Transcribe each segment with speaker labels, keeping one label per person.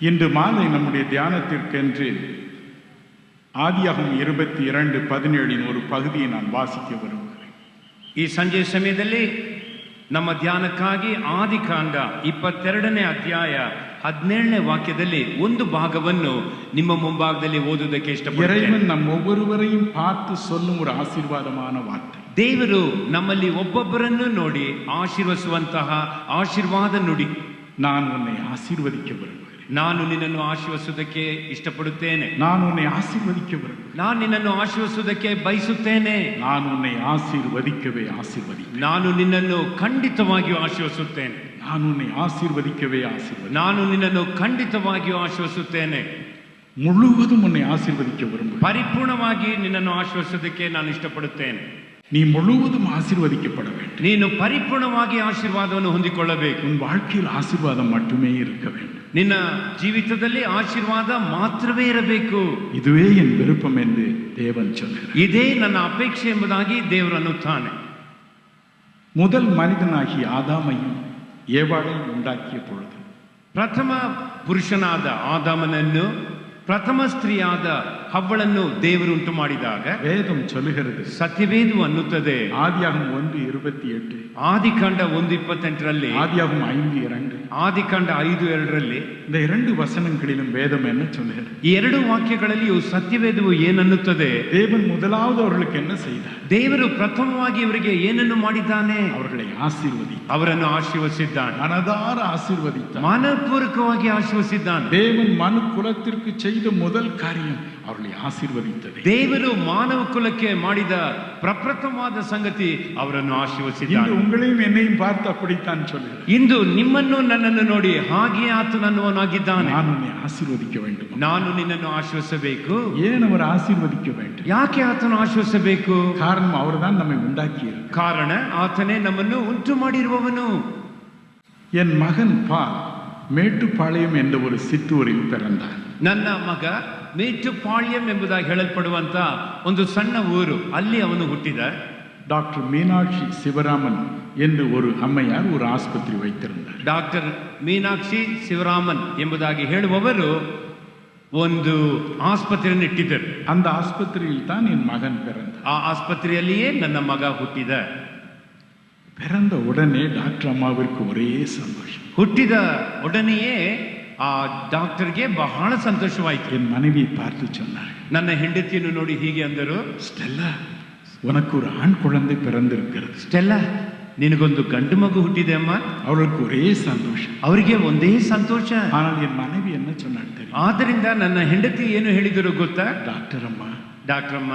Speaker 1: இன்று மாலை நம்முடைய தியானத்திற்கென்று ஆதியாகமம் 22:17 ஒரு பகுதியை நான் வாசிக்க விரும்புகிறேன்.
Speaker 2: ಈ ಸಂಜೆ ಸಮಯದಲ್ಲಿ ನಮ್ಮ ಧ್ಯಾನಕ್ಕಾಗಿ ಆದಿಕಾಂಡ 22ನೇ ಅಧ್ಯಾಯ 17ನೇ ವಾಕ್ಯದಲ್ಲಿ ಒಂದು ಭಾಗವನ್ನು ನಿಮ್ಮ ಮುಂಭಾಗದಲ್ಲಿ ಓದುವುದಕ್ಕೆ ಇಷ್ಟಪಡುತ್ತೇನೆ.
Speaker 1: இறைவன் நம் ஒவ்வொருவரையும் பார்த்து சொல்லும் ஒரு ஆசீர்வாதமான வார்த்தை.
Speaker 2: ದೇವರು ನಮ್ಮಲ್ಲಿ ಒಬ್ಬೊಬ್ಬರನ್ನು ನೋಡಿ ಆಶೀರ್ವದಿಸುವಂತಹ ಆಶೀರ್ವಾದ ನುಡಿ.
Speaker 1: நான் உன்னை ஆசீர்வதிக்க விரும்புகிறேன்.
Speaker 2: ನಾನು ನಿನ್ನನ್ನು ಆಶೀರ್ವದಿಸುವುದಕ್ಕೆ ಇಷ್ಟಪಡುತ್ತೇನೆ.
Speaker 1: நான் உன்னை ஆசீர்வதிக்க விரும்புகிறேன்.
Speaker 2: ನಾನು ನಿನ್ನನ್ನು ಆಶೀರ್ವದಿಸುವುದಕ್ಕೆ ಬಯಸುತ್ತೇನೆ.
Speaker 1: நான் உன்னை ஆசீர்வதிக்கவே ஆசீர்வதிப்பேன்.
Speaker 2: ನಾನು ನಿನ್ನನ್ನು ಖಂಡಿತವಾಗಿಯೂ ಆಶೀರ್ವದಿಸುತ್ತೇನೆ.
Speaker 1: நான் உன்னை ஆசீர்வதிக்கவே ஆசீர்வதிப்பேன்.
Speaker 2: ನಾನು ನಿನ್ನನ್ನು ಖಂಡಿತವಾಗಿಯೂ ಆಶೀರ್ವದಿಸುತ್ತೇನೆ.
Speaker 1: முழுவதும் உன்னை ஆசீர்வதிக்க விரும்புகிறேன்.
Speaker 2: ಪರಿಪೂರ್ಣವಾಗಿ ನಿನ್ನನ್ನು ಆಶೀರ್ವದಿಸುವುದಕ್ಕೆ ನಾನು ಇಷ್ಟಪಡುತ್ತೇನೆ.
Speaker 1: நீ முழுவதும் ஆசீர்வதிக்கப்பட வேண்டும்.
Speaker 2: ನೀನು ಪರಿಪೂರ್ಣವಾಗಿ ಆಶೀರ್ವಾದವನ್ನು ಹೊಂದಿಕೊಳ್ಳಬೇಕು.
Speaker 1: உன் வாழ்க்கையில் ஆசீர்வாதம் மட்டுமே இருக்க வேண்டும்.
Speaker 2: ನಿನ್ನ ಜೀವಿತದಲ್ಲಿ ಆಶೀರ್ವಾದ ಮಾತ್ರವೇ ಇರಬೇಕು.
Speaker 1: இதுவே என் விருப்பம் என்று தேவன் சொல்கிறார்.
Speaker 2: ಇದೇ ನನ್ನ ಅಪೇಕ್ಷೆ ಎಂಬುದಾಗಿ ದೇವರು ಅನ್ನುತ್ತಾನೆ.
Speaker 1: முதல் மனிதனாகிய ஆதாமையும் ஏவாளையும் உண்டாக்கிய பொழுது
Speaker 2: ಪ್ರಥಮ ಪುರುಷನಾದ ಆದಾಮನನ್ನು ಪ್ರಥಮ ಸ್ತ್ರೀಯಾದ ಹವ್ವಳನ್ನು ದೇವರು ಉಂಟು ಮಾಡಿದಾಗ
Speaker 1: வேதம் சொல்லுகிறது,
Speaker 2: ಸತ್ಯವೇದವು ಅನ್ನುತ್ತದೆ,
Speaker 1: ஆதியாகமம் 1:28,
Speaker 2: ಆದಿಕಾಂಡ 1:28ರಲ್ಲಿ,
Speaker 1: ஆதியாகமம் 5:2,
Speaker 2: ಆದಿಕಾಂಡ 5:2ರಲ್ಲಿ
Speaker 1: இந்த 2 வசனங்களிலும் வேதம் என்ன சொல்லுகிறது?
Speaker 2: ಈ ಎರಡು ವಾಕ್ಯಗಳಲ್ಲಿಯೂ ಸತ್ಯವೇದವು ಏನನ್ನುತ್ತದೆ?
Speaker 1: தேவன் முதலாவது அவர்களுக்கு என்ன செய்தார்?
Speaker 2: ದೇವರು ಪ್ರಥಮವಾಗಿ ಇವರಿಗೆ ಏನನ್ನು ಮಾಡಿದ್ದಾನೆ?
Speaker 1: அவர்களை ஆசீர்வதித்தார்.
Speaker 2: ಅವರನ್ನು ಆಶೀರ್ವದಿಸಿದ್ದಾನೆ.
Speaker 1: மனதார ஆசீர்வதித்தார்.
Speaker 2: ಮನಪೂರ್ವಕವಾಗಿ ಆಶೀರ್ವದಿಸಿದ್ದಾನೆ.
Speaker 1: தேவன் மனு குலத்திற்கு செய்த முதல் காரியம் அவர்களை ஆசீர்வதித்தது.
Speaker 2: ದೇವರು ಮಾನವ ಕುಲಕ್ಕೆ ಮಾಡಿದ ಪ್ರಪ್ರಥಮವಾದ ಸಂಗತಿ ಅವರನ್ನು ಆಶೀರ್ವದಿಸಿದ್ದಾನೆ.
Speaker 1: உங்களையும் என்னையும் பார்த்து அப்படித்தான் சொல்லுகிறார்.
Speaker 2: ಇಂದು ನಿಮ್ಮನ್ನು ನನ್ನನ್ನು ನೋಡಿ ಹಾಗೆ ಆತನನ್ನುವನಾಗಿದ್ದಾನೆ.
Speaker 1: நான் உன்னை ஆசீர்வதிக்க வேண்டும்.
Speaker 2: ನಾನು ನಿನ್ನನ್ನು ಆಶೀರ್ವದಿಸಬೇಕು.
Speaker 1: ஏன் அவர் ஆசீர்வதிக்க வேண்டும்?
Speaker 2: ಯಾಕೆ ಆತನು ಆಶೀರ್ವದಿಸಬೇಕು?
Speaker 1: காரணம் அவர்தான் நம்மை உண்டாக்கியிருக்கிறார்.
Speaker 2: ಕಾರಣ ಆತನೇ ನಮ್ಮನ್ನು ಉಂಟು ಮಾಡಿರುವವನು.
Speaker 1: என் மகன் பால் மேட்டுப்பாளையம் என்ற ஒரு சிற்றூரில் பிறந்தார்.
Speaker 2: ನನ್ನ ಮಗ ಮೇಟುಪಾಳ್ಯಂ ಎಂಬುದಾಗಿ ಹೇಳಲ್ಪಡುವಂತ ಒಂದು ಸಣ್ಣ ಊರು, ಅಲ್ಲಿ ಅವನು ಹುಟ್ಟಿದ.
Speaker 1: டாக்டர் மீனாட்சி சிவராமன் என்று ஒரு அம்மையார் ஒரு ஆஸ்பத்திரி வைத்திருந்தார்.
Speaker 2: ಡಾಕ್ಟರ್ ಮೀನಾಕ್ಷಿ ಶಿವರಾಮನ್ ಎಂಬುದಾಗಿ ಹೇಳುವವರು ಒಂದು ಆಸ್ಪತ್ರೆಯನ್ನು ಇಟ್ಟಿದ್ದರು.
Speaker 1: அந்த ஆஸ்பத்திரியில் தான் என் மகன் பிறந்தார்.
Speaker 2: ಆ ಆಸ್ಪತ್ರೆಯಲ್ಲಿಯೇ ನನ್ನ ಮಗ ಹುಟ್ಟಿದ.
Speaker 1: பிறந்த உடனே டாக்டர் அம்மாவிற்கு ஒரே சந்தோஷம்.
Speaker 2: ಹುಟ್ಟಿದ ಒಡನೆಯೇ ಆ ಡಾಕ್ಟರ್ಗೆ ಬಹಳ ಸಂತೋಷವಾಯಿತು.
Speaker 1: என் மனைவியை பார்த்து சொன்னார்,
Speaker 2: ನನ್ನ ಹೆಂಡತಿಯನ್ನು ನೋಡಿ ಹೀಗೆ ಅಂದರು,
Speaker 1: ஸ்டெல்லா, உனக்கு ஒரு ஆண் குழந்தை பிறந்திருக்கிறது.
Speaker 2: ಸ್ಟೆಲ್ಲಾ, ನಿನಗೊಂದು ಗಂಡು ಮಗು ಹುಟ್ಟಿದೆ ಅಮ್ಮ.
Speaker 1: அவளுக்கு ஒரே சந்தோஷம்.
Speaker 2: ಅವರಿಗೆ ಒಂದೇ ಸಂತೋಷ.
Speaker 1: ஆனால் என் மனைவி என்ன சொன்னார் தெரியும்?
Speaker 2: ಆದ್ದರಿಂದ ನನ್ನ ಹೆಂಡತಿ ಏನು ಹೇಳಿದರು ಗೊತ್ತಾ?
Speaker 1: டாக்டர் அம்மா,
Speaker 2: ಡಾಕ್ಟರ್ ಅಮ್ಮ,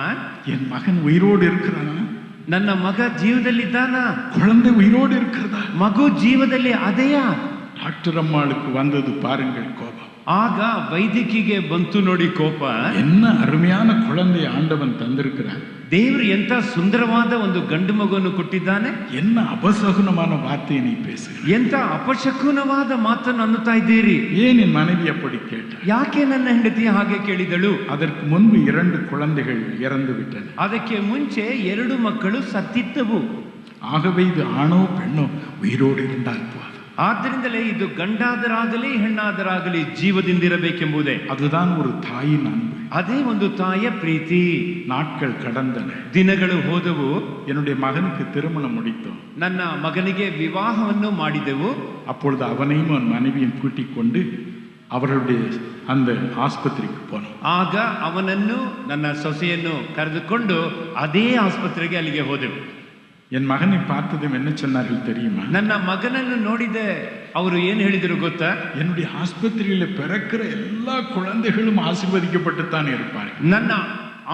Speaker 1: என் மகன் உயிரோடு இருக்கிறானா?
Speaker 2: ನನ್ನ ಮಗ ಜೀವದಲ್ಲಿದ್ದಾನ?
Speaker 1: குழந்தை உயிரோடு இருக்கிறதா?
Speaker 2: ಮಗು ಜೀವದಲ್ಲಿ ಅದೆಯಾ?
Speaker 1: டாக்டர் அம்மாளுக்கு வந்தது பாருங்கள் கோபம்.
Speaker 2: ಆಗ ವೈದ್ಯಕಿಗೆ ಬಂತು ನೋಡಿ ಕೋಪ.
Speaker 1: என்ன அருமையான குழந்தை ஆண்டவன் தந்திருக்கிறார்.
Speaker 2: ದೇವರು ಎಂತ ಸುಂದರವಾದ ಒಂದು ಗಂಡು ಮಗುವನ್ನು ಕೊಟ್ಟಿದ್ದಾನೆ.
Speaker 1: என்ன அபசகுனமான வார்த்தையை நீ பேசுகிறாய்.
Speaker 2: ಎಂತ ಅಪಶಕುನವಾದ ಮಾತನ್ನು ಅನ್ನುತ್ತಾ ಇದ್ದೀರಿ.
Speaker 1: ஏன் என் மனைவி அப்படி கேட்டார்?
Speaker 2: ಯಾಕೆ ನನ್ನ ಹೆಂಡತಿ ಹಾಗೆ ಕೇಳಿದಳು?
Speaker 1: அதற்கு முன்பு 2 குழந்தைகள் இறந்து விட்டன.
Speaker 2: ಅದಕ್ಕೆ ಮುಂಚೆ 2 ಮಕ್ಕಳು ಸತ್ತಿದ್ದವು.
Speaker 1: ஆகவே இது ஆணோ பெண்ணோ உயிரோடு இருந்தால் போதும்.
Speaker 2: ಆದ್ದರಿಂದಲೇ ಇದು ಗಂಡಾದರಾಗಲಿ ಹೆಣ್ಣಾದರಾಗಲಿ ಜೀವದಿಂದಿರಬೇಕೆಂಬುದೇ.
Speaker 1: அதுதான் ஒரு தாயின் அன்பு.
Speaker 2: ಅದೇ ಒಂದು ತಾಯಿಯ ಪ್ರೀತಿ.
Speaker 1: நாட்கள் கடந்தன.
Speaker 2: ದಿನಗಳು ಹೋದವು.
Speaker 1: என்னுடைய மகனுக்கு திருமணம் முடித்தோம்.
Speaker 2: ನನ್ನ ಮಗನಿಗೆ ವಿವಾಹವನ್ನು ಮಾಡಿದೆವು.
Speaker 1: அப்பொழுது அவனையும் அவன் மனைவியும் கூட்டிக் கொண்டு அவர்களுடைய அந்த ஆஸ்பத்திரிக்கு போனோம்.
Speaker 2: ಆಗ ಅವನನ್ನು ನನ್ನ ಸೊಸೆಯನ್ನು ಕರೆದುಕೊಂಡು ಅದೇ ಆಸ್ಪತ್ರೆಗೆ ಅಲ್ಲಿಗೆ ಹೋದೆವು.
Speaker 1: என் மகனை பார்த்ததும் என்ன சொன்னார்கள் தெரியுமா?
Speaker 2: ನನ್ನ ಮಗನನ್ನು ನೋಡಿದೆ. ಅವರು ಏನು ಹೇಳಿದರು ಗೊತ್ತಾ?
Speaker 1: என்னுடைய ஆஸ்பத்திரியில பிறக்கிற எல்லா குழந்தைகளும் ஆசீர்வதிக்கப்பட்டுத்தான் இருப்பார்கள்.
Speaker 2: ನನ್ನ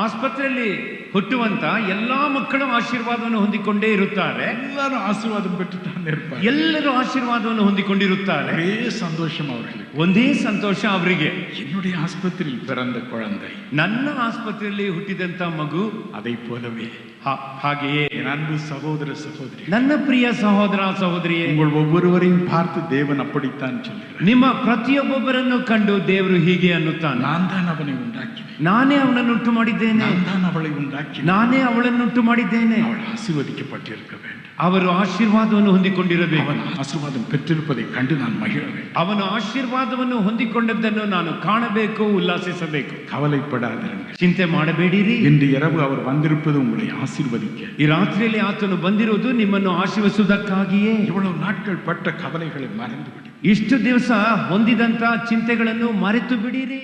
Speaker 2: ಆಸ್ಪತ್ರೆಯಲ್ಲಿ ಹುಟ್ಟುವಂತ ಎಲ್ಲಾ ಮಕ್ಕಳು ಆಶೀರ್ವಾದವನ್ನು ಹೊಂದಿಕೊಂಡೇ ಇರುತ್ತಾರೆ.
Speaker 1: எல்லாரும் ஆசீர்வாதம் பெற்றுத்தான் இருப்பார்கள்.
Speaker 2: ಎಲ್ಲರೂ ಆಶೀರ್ವಾದವನ್ನು ಹೊಂದಿಕೊಂಡಿರುತ್ತಾರೆ.
Speaker 1: ஒரே சந்தோஷம் அவர்களுக்கு.
Speaker 2: ಒಂದೇ ಸಂತೋಷ ಅವರಿಗೆ.
Speaker 1: என்னுடைய ஆஸ்பத்திரியில் பிறந்த குழந்தை,
Speaker 2: ನನ್ನ ಆಸ್ಪತ್ರೆಯಲ್ಲಿ ಹುಟ್ಟಿದಂತ ಮಗು,
Speaker 1: அதை போலவே
Speaker 2: ಹಾಗೆಯೇ
Speaker 1: என் அன்பு சகோதர சகோதரி,
Speaker 2: ನನ್ನ ಪ್ರಿಯ ಸಹೋದರ ಸಹೋದರಿಯೇ,
Speaker 1: உங்கள் ஒவ்வொருவரையும் பார்த்து தேவன் அப்படித்தான் சொல்கிறார்.
Speaker 2: ನಿಮ್ಮ ಪ್ರತಿಯೊಬ್ಬೊಬ್ಬರನ್ನು ಕಂಡು ದೇವರು ಹೀಗೆ ಅನ್ನುತ್ತಾನೆ,
Speaker 1: நான் தான் அவனை உண்டாக்கினேன்,
Speaker 2: ನಾನೇ ಅವನನ್ನು ಉಂಟು ಮಾಡಿದ್ದೇನೆ,
Speaker 1: நான் தான் அவளை உண்டாக்கினேன்,
Speaker 2: ನಾನೇ ಅವಳನ್ನು ಉಂಟು ಮಾಡಿದ್ದೇನೆ.
Speaker 1: அவள் ஆசீர்வதிக்கப்பட்டிருக்க வேண்டும்.
Speaker 2: ಅವರು ಆಶೀರ್ವಾದವನ್ನು ಹೊಂದಿಕೊಂಡಿರಬೇಕು.
Speaker 1: அவன் ஆசீர்வாதம் பெற்றிருப்பதை கண்டு நான் மகிழ வேண்டும்.
Speaker 2: ಅವನು ಆಶೀರ್ವಾದವನ್ನು ಹೊಂದಿಕೊಂಡದ್ದನ್ನು ನಾನು ಕಾಣಬೇಕು, ಉಲ್ಲಾಸಿಸಬೇಕು.
Speaker 1: கவலைப்படாதிருங்கள்,
Speaker 2: ಚಿಂತೆ ಮಾಡಬೇಡಿರಿ.
Speaker 1: இன்று இரவு அவர் வந்திருப்பது உங்களை ஆசீர்வதிக்க.
Speaker 2: ಈ ರಾತ್ರಿಯಲ್ಲಿ ಆತನು ಬಂದಿರುವುದು ನಿಮ್ಮನ್ನು ಆಶೀರ್ವದಿಸುವುದಕ್ಕಾಗಿಯೇ.
Speaker 1: இவ்வளவு நாட்கள் பட்ட கவலைகளை மறந்து விடு.
Speaker 2: ಇಷ್ಟು ದಿವಸ ಹೊಂದಿದಂತ ಚಿಂತೆಗಳನ್ನು ಮರೆತು ಬಿಡಿರಿ.